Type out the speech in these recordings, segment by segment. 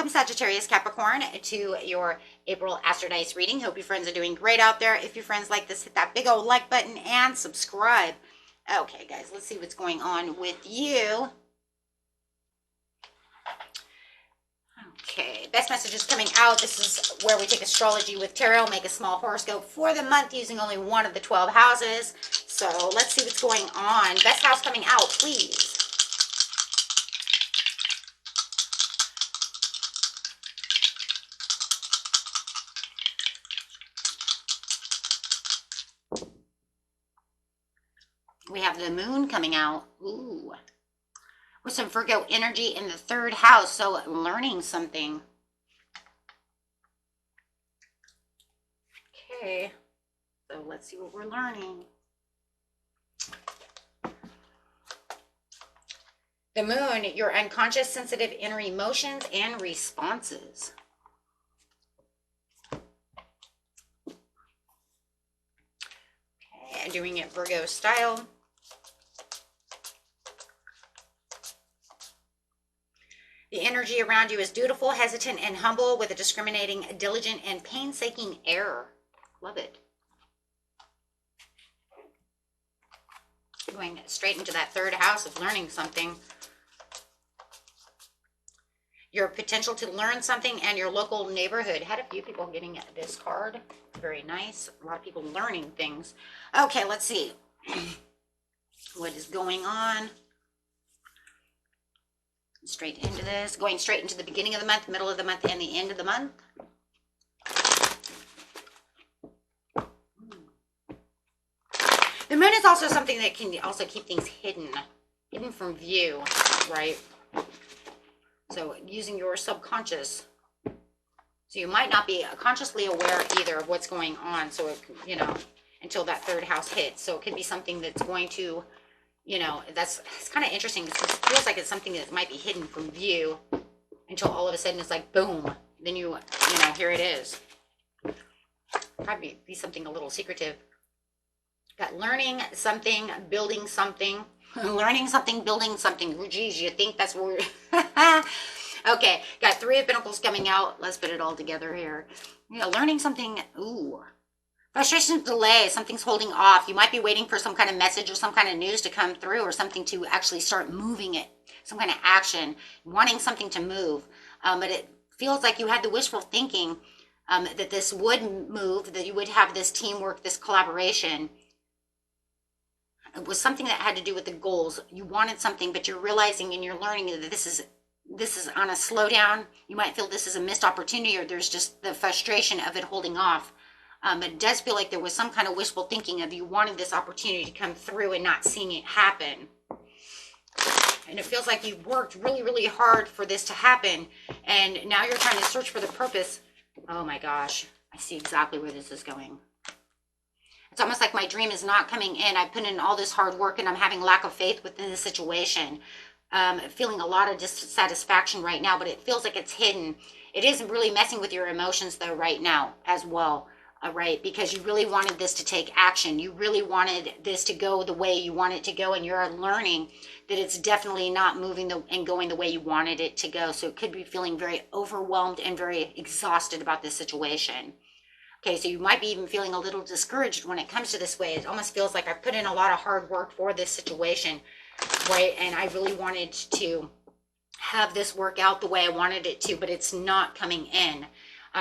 Welcome, Sagittarius, Capricorn, to your April Astro Dice reading. Hope your friends are doing great out there. If your friends like this, hit that big old like button and subscribe. Okay, guys, let's see what's going on with you. Okay, best messages coming out. This is where we take astrology with tarot, make a small horoscope for the month using only one of the 12 houses. So let's see what's going on. Best house coming out, please. We have the moon coming out. Ooh. With some Virgo energy in the third house. So learning something. Okay. So let's see what we're learning. The moon, your unconscious, sensitive inner emotions and responses. Okay, doing it Virgo style. The energy around you is dutiful, hesitant, and humble with a discriminating, diligent, and painstaking air. Love it. Going straight into that third house of learning something. Your potential to learn something and your local neighborhood. Had a few people getting this card. Very nice. A lot of people learning things. Okay, let's see. What is going on? Straight into this, going straight into the beginning of the month, middle of the month, and the end of the month. The moon is also something that can also keep things hidden from view, right? So using your subconscious. So you might not be consciously aware either of what's going on. So, it, until that third house hits. So it could be something that's going to, it's kind of interesting. It feels like it's something that might be hidden from view until all of a sudden it's like, boom. Then here it is. Probably be something a little secretive. Got learning something, building something. Learning something, building something. Oh, geez, you think that's where Okay, got Three of Pentacles coming out. Let's put it all together here. Learning something. Ooh. Frustration, delay, something's holding off. You might be waiting for some kind of message or some kind of news to come through or something to actually start moving it. Some kind of action, wanting something to move. But it feels like you had the wishful thinking that this would move, that you would have this teamwork, this collaboration. It was something that had to do with the goals. You wanted something, but you're realizing and you're learning that this is on a slowdown. You might feel this is a missed opportunity or there's just the frustration of it holding off. But it does feel like there was some kind of wishful thinking of you wanted this opportunity to come through and not seeing it happen. And it feels like you've worked really, really hard for this to happen. And now you're trying to search for the purpose. Oh my gosh, I see exactly where this is going. It's almost like my dream is not coming in. I put in all this hard work and I'm having lack of faith within the situation. Feeling a lot of dissatisfaction right now, but it feels like it's hidden. It isn't really messing with your emotions though right now as well. Right, because you really wanted this to take action. You really wanted this to go the way you want it to go, and you're learning that it's definitely not moving and going the way you wanted it to go. So it could be feeling very overwhelmed and very exhausted about this situation. Okay, so you might be even feeling a little discouraged when it comes to this way. It almost feels like I put in a lot of hard work for this situation, right? And I really wanted to have this work out the way I wanted it to, but it's not coming in.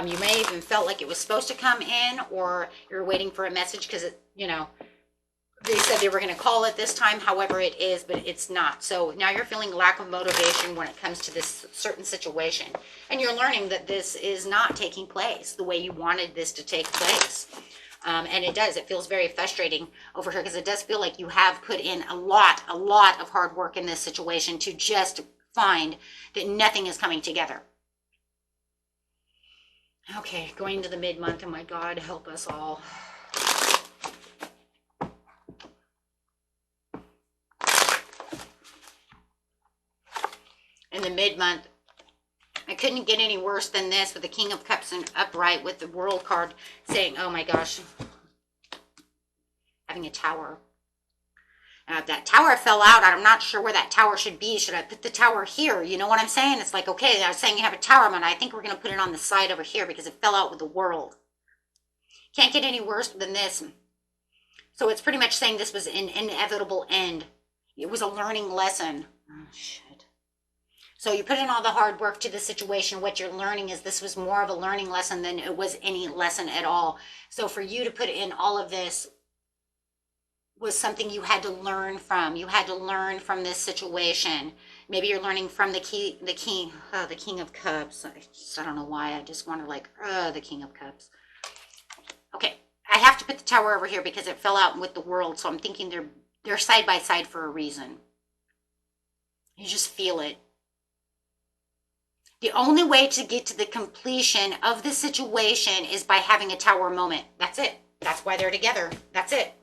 You may even felt like it was supposed to come in, or you're waiting for a message because they said they were going to call it this time, however it is, but it's not. So now you're feeling lack of motivation when it comes to this certain situation. And you're learning that this is not taking place the way you wanted this to take place. And it does. It feels very frustrating over here because it does feel like you have put in a lot of hard work in this situation to just find that nothing is coming together. Okay, going to the mid-month. Oh my God, help us all. In the mid-month, I couldn't get any worse than this with the King of Cups and upright with the World card saying, oh my gosh, having a Tower. That tower fell out. I'm not sure where that tower should be. Should I put the tower here? You know what I'm saying? It's like, okay, I was saying you have a tower, man. I think we're going to put it on the side over here because it fell out with the world. Can't get any worse than this. So it's pretty much saying this was an inevitable end. It was a learning lesson. Oh, shit. So you put in all the hard work to the situation. What you're learning is this was more of a learning lesson than it was any lesson at all. So for you to put in all of this was something you had to learn from. You had to learn from this situation. Maybe you're learning from the King of Cups. I don't know why. I just want to like, the King of Cups. Okay, I have to put the tower over here because it fell out with the world. So I'm thinking they're side by side for a reason. You just feel it. The only way to get to the completion of the situation is by having a tower moment. That's it. That's why they're together. That's it.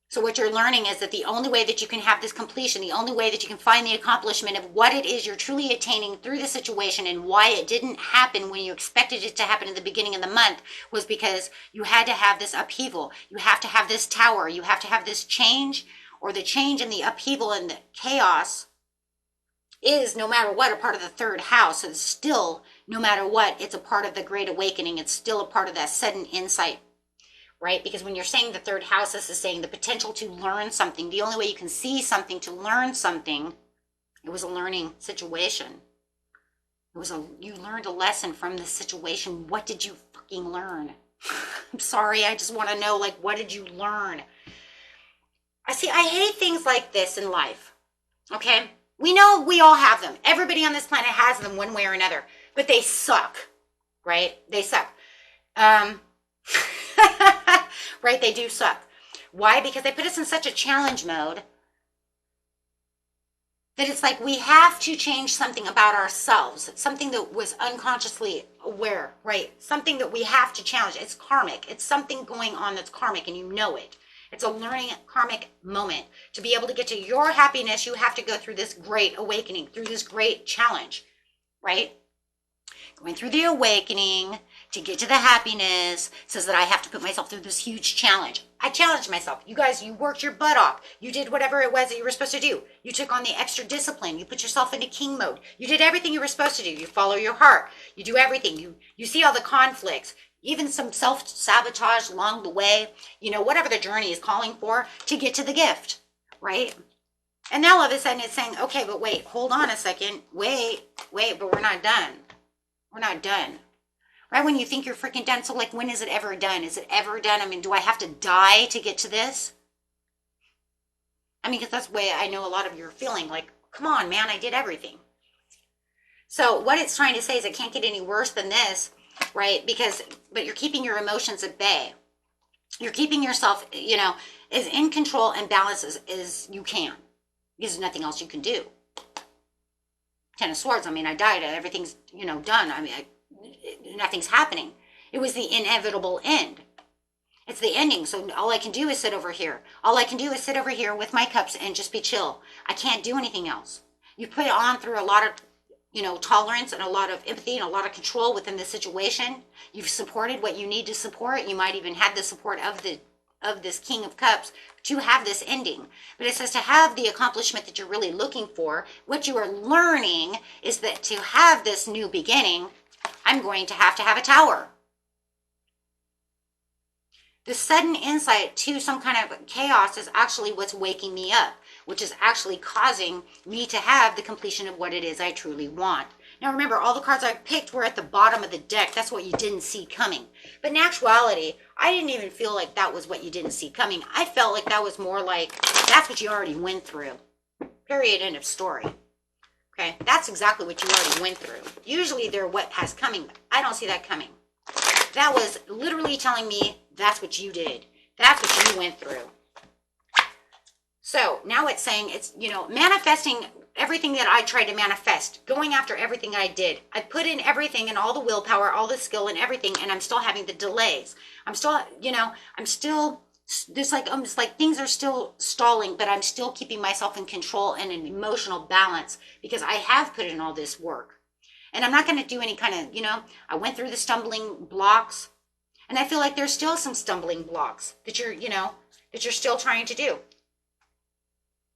So what you're learning is that the only way that you can have this completion, the only way that you can find the accomplishment of what it is you're truly attaining through the situation and why it didn't happen when you expected it to happen in the beginning of the month was because you had to have this upheaval. You have to have this tower. You have to have this change, or the change and the upheaval and the chaos is, no matter what, a part of the third house. It's still, no matter what, it's a part of the Great Awakening. It's still a part of that sudden insight. Right? Because when you're saying the third house, this is saying the potential to learn something. The only way you can see something to learn something, it was a learning situation. You learned a lesson from this situation. What did you fucking learn? I'm sorry, I just want to know, like, what did you learn? I hate things like this in life. Okay? We know we all have them. Everybody on this planet has them one way or another. But they suck. Right? They suck. Right? They do suck. Why? Because they put us in such a challenge mode that it's like we have to change something about ourselves. Something that was unconsciously aware, right? Something that we have to challenge. It's karmic. It's something going on that's karmic and you know it. It's a learning karmic moment. To be able to get to your happiness, you have to go through this great awakening, through this great challenge, right? Going through the awakening to get to the happiness says that I have to put myself through this huge challenge. I challenged myself. You guys, you worked your butt off. You did whatever it was that you were supposed to do. You took on the extra discipline. You put yourself into king mode. You did everything you were supposed to do. You follow your heart. You do everything. You see all the conflicts, even some self-sabotage along the way, whatever the journey is calling for to get to the gift, right? And now all of a sudden it's saying, okay, but wait, hold on a second. Wait, but we're not done. We're not done. Right when you think you're freaking done. So like, when is it ever done? Is it ever done? I mean, do I have to die to get to this? I mean, because that's the way I know a lot of you are feeling. Like, come on, man, I did everything. So what it's trying to say is it can't get any worse than this, right? But you're keeping your emotions at bay. You're keeping yourself, as in control and balance as you can. Because there's nothing else you can do. Ten of Swords, I mean, I died. Everything's, done. I mean, nothing's happening. It was the inevitable end. It's the ending. So all I can do is sit over here. All I can do is sit over here with my cups and just be chill. I can't do anything else. You put it on through a lot of, tolerance and a lot of empathy and a lot of control within the situation. You've supported what you need to support. You might even have the support of this King of Cups to have this ending. But it says to have the accomplishment that you're really looking for, what you are learning is that to have this new beginning, I'm going to have a tower. The sudden insight to some kind of chaos is actually what's waking me up, which is actually causing me to have the completion of what it is I truly want. Now remember, all the cards I picked were at the bottom of the deck. That's what you didn't see coming. But in actuality, I didn't even feel like that was what you didn't see coming. I felt like that was more like, that's what you already went through. Period, end of story. Okay, that's exactly what you already went through. Usually they're what has coming, but I don't see that coming. That was literally telling me that's what you did. That's what you went through. So now it's saying it's, manifesting everything that I tried to manifest, going after everything I did. I put in everything and all the willpower, all the skill and everything, and I'm still having the delays. I'm still, there's almost like things are still stalling, but I'm still keeping myself in control and in emotional balance because I have put in all this work. And I'm not going to do any kind of, I went through the stumbling blocks, and I feel like there's still some stumbling blocks that you're, that you're still trying to do.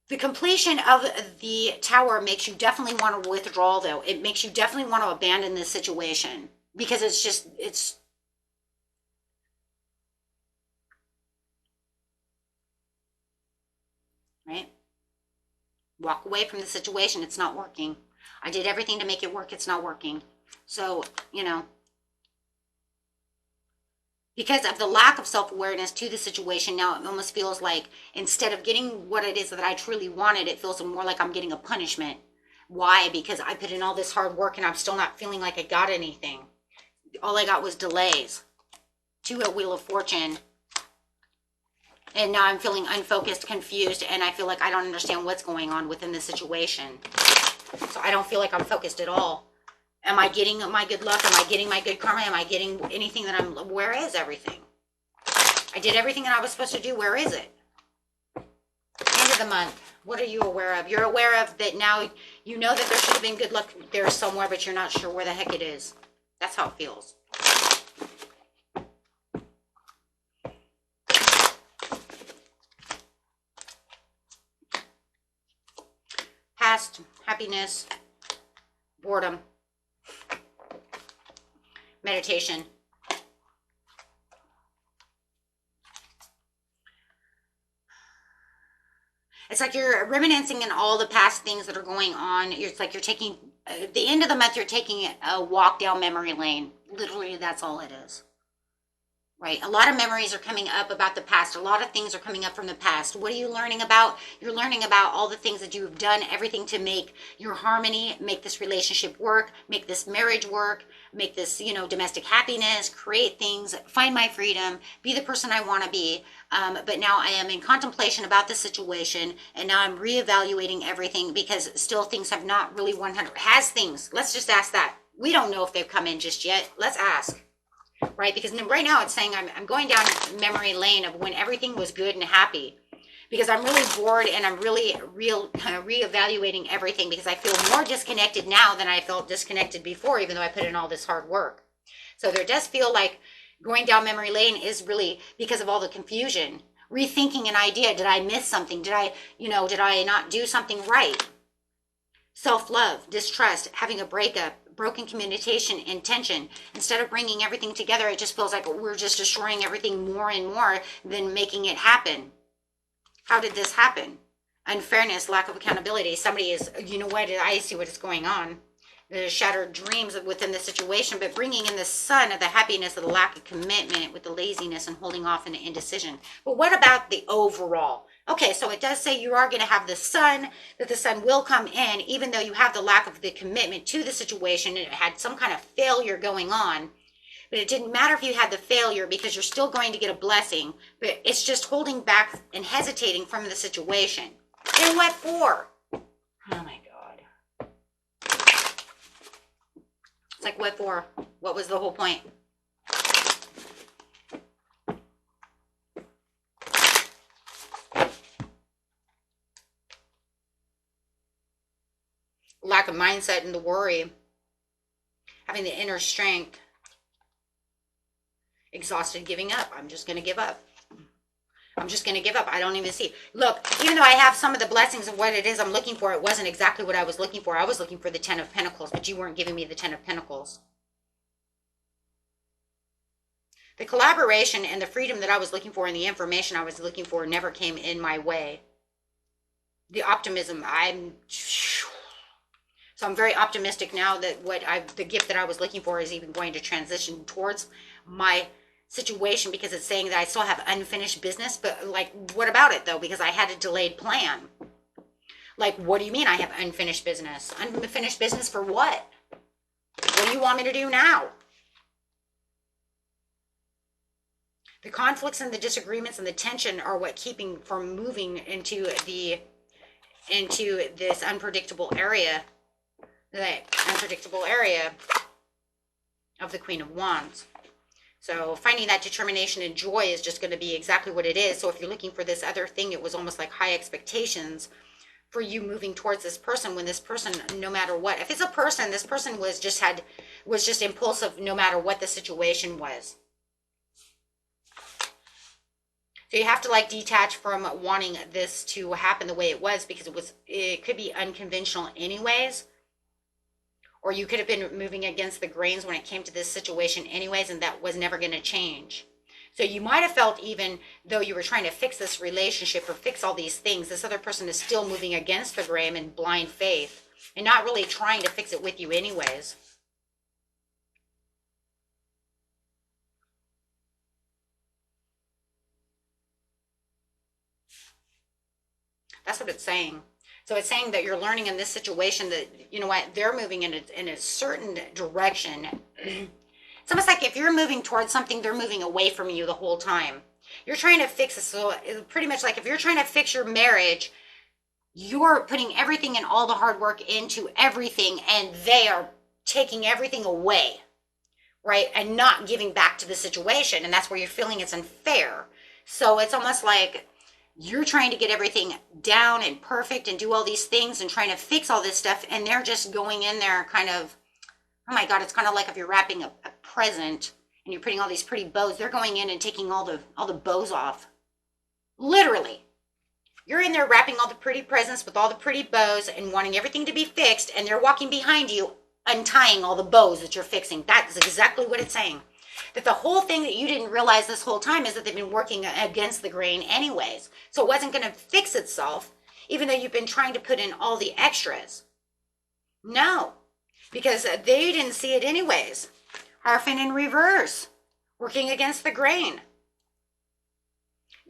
The completion of the Tower makes you definitely want to withdraw, though. It makes you definitely want to abandon this situation because it's right? Walk away from the situation. It's not working. I did everything to make it work. It's not working. So, you know, because of the lack of self-awareness to the situation, now it almost feels like instead of getting what it is that I truly wanted, it feels more like I'm getting a punishment. Why? Because I put in all this hard work and I'm still not feeling like I got anything. All I got was delays to a Wheel of Fortune. And now I'm feeling unfocused, confused, and I feel like I don't understand what's going on within the situation. So I don't feel like I'm focused at all. Am I getting my good luck? Am I getting my good karma? Am I getting anything that where is everything? I did everything that I was supposed to do. Where is it? End of the month. What are you aware of? You're aware of that now. You know that there should have been good luck there somewhere, but you're not sure where the heck it is. That's how it feels. Past, happiness, boredom, meditation. It's like you're reminiscing in all the past things that are going on. It's like you're taking, at the end of the month, you're taking a walk down memory lane. Literally, that's all it is. Right? A lot of memories are coming up about the past. A lot of things are coming up from the past. What are you learning about? You're learning about all the things that you've done, everything to make your harmony, make this relationship work, make this marriage work, make this, you know, domestic happiness, create things, find my freedom, be the person I want to be. But now I am in contemplation about the situation, and now I'm reevaluating everything because still things have not really 100. Has things? Let's just ask that. We don't know if they've come in just yet. Let's ask. Right? Because right now it's saying I'm going down memory lane of when everything was good and happy. Because I'm really bored and I'm really reevaluating everything because I feel more disconnected now than I felt disconnected before, even though I put in all this hard work. So there does feel like going down memory lane is really because of all the confusion. Rethinking an idea. Did I miss something? Did I not do something right? Self-love, distrust, having a breakup, broken communication and tension. Instead of bringing everything together, it just feels like we're just destroying everything more and more than making it happen. How did this happen? Unfairness, lack of accountability. Somebody is, you know what, I see what is going on. There's shattered dreams within the situation, but bringing in the sun of the happiness of the lack of commitment with the laziness and holding off and the indecision. But what about the overall? Okay, so it does say you are going to have the sun, that the sun will come in, even though you have the lack of the commitment to the situation and it had some kind of failure going on. But it didn't matter if you had the failure because you're still going to get a blessing, but it's just holding back and hesitating from the situation. And what for? Oh my God. It's like, what for? What was the whole point? Lack of mindset and the worry, having the inner strength, exhausted, giving up. I'm just going to give up. I'm just going to give up. I don't even see. Look, even though I have some of the blessings of what it is I'm looking for, it wasn't exactly what I was looking for. I was looking for the 10 of Pentacles, but you weren't giving me the 10 of Pentacles. The collaboration and the freedom that I was looking for and the information I was looking for never came in my way. The optimism, so I'm very optimistic now that the gift that I was looking for is even going to transition towards my situation because it's saying that I still have unfinished business. But like, what about it though? Because I had a delayed plan. Like, what do you mean I have unfinished business? Unfinished business for what? What do you want me to do now? The conflicts and the disagreements and the tension are what keeping from moving into this unpredictable area. The unpredictable area of the Queen of Wands. So finding that determination and joy is just going to be exactly what it is. So if you're looking for this other thing, it was almost like high expectations for you moving towards this person when this person, no matter what, if it's a person, this person was just impulsive no matter what the situation was. So you have to like detach from wanting this to happen the way it was, because it could be unconventional anyways. Or you could have been moving against the grains when it came to this situation anyways, and that was never going to change. So you might have felt, even though you were trying to fix this relationship or fix all these things, this other person is still moving against the grain in blind faith and not really trying to fix it with you anyways. That's what it's saying. So it's saying that you're learning in this situation that, you know what, they're moving in a certain direction. It's almost like if you're moving towards something, they're moving away from you the whole time. You're trying to fix it. So it's pretty much like if you're trying to fix your marriage, you're putting everything and all the hard work into everything, and they are taking everything away, right? And not giving back to the situation. And that's where you're feeling it's unfair. So it's almost like you're trying to get everything down and perfect and do all these things and trying to fix all this stuff. And they're just going in there kind of, oh my God, it's kind of like if you're wrapping a present and you're putting all these pretty bows. They're going in and taking all the bows off. Literally. You're in there wrapping all the pretty presents with all the pretty bows and wanting everything to be fixed. And they're walking behind you, untying all the bows that you're fixing. That's exactly what it's saying. That the whole thing that you didn't realize this whole time is that they've been working against the grain anyways. So it wasn't going to fix itself, even though you've been trying to put in all the extras. No, because they didn't see it anyways. Hierophant in reverse, working against the grain.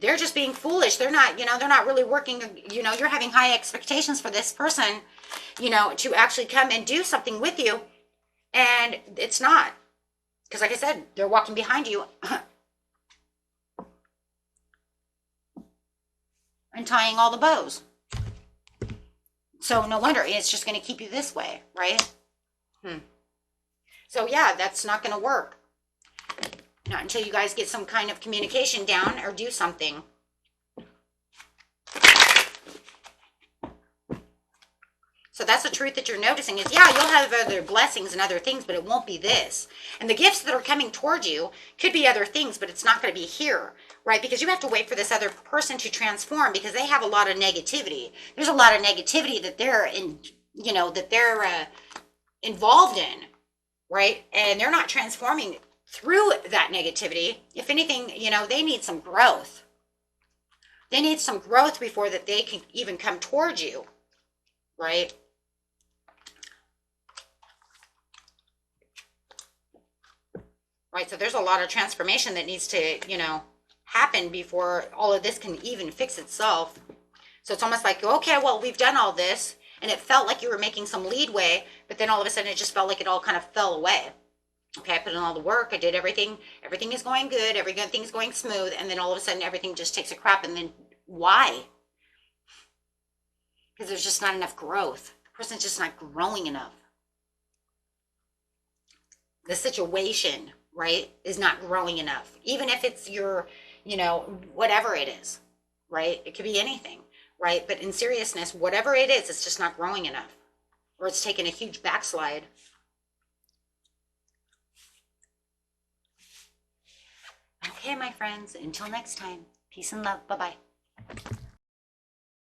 They're just being foolish. They're not, they're not really working, you're having high expectations for this person, to actually come and do something with you. And it's not. Because like I said, they're walking behind you and tying all the bows. So no wonder it's just going to keep you this way, right? So yeah, that's not going to work. Not until you guys get some kind of communication down or do something. So that's the truth that you're noticing is, yeah, you'll have other blessings and other things, but it won't be this. And the gifts that are coming towards you could be other things, but it's not going to be here, right? Because you have to wait for this other person to transform, because they have a lot of negativity. There's a lot of negativity that they're in, that they're involved in, right? And they're not transforming through that negativity. If anything, they need some growth. They need some growth before that they can even come towards you, right? Right, so there's a lot of transformation that needs to, happen before all of this can even fix itself. So it's almost like, okay, well, we've done all this, and it felt like you were making some leadway, but then all of a sudden it just felt like it all kind of fell away. Okay, I put in all the work, I did everything, everything is going good, everything's going smooth, and then all of a sudden everything just takes a crap, and then why? Because there's just not enough growth. The person's just not growing enough. The situation, right, is not growing enough. Even if it's your, whatever it is, right? It could be anything, right? But in seriousness, whatever it is, it's just not growing enough. Or it's taken a huge backslide. Okay, my friends, until next time, peace and love. Bye-bye.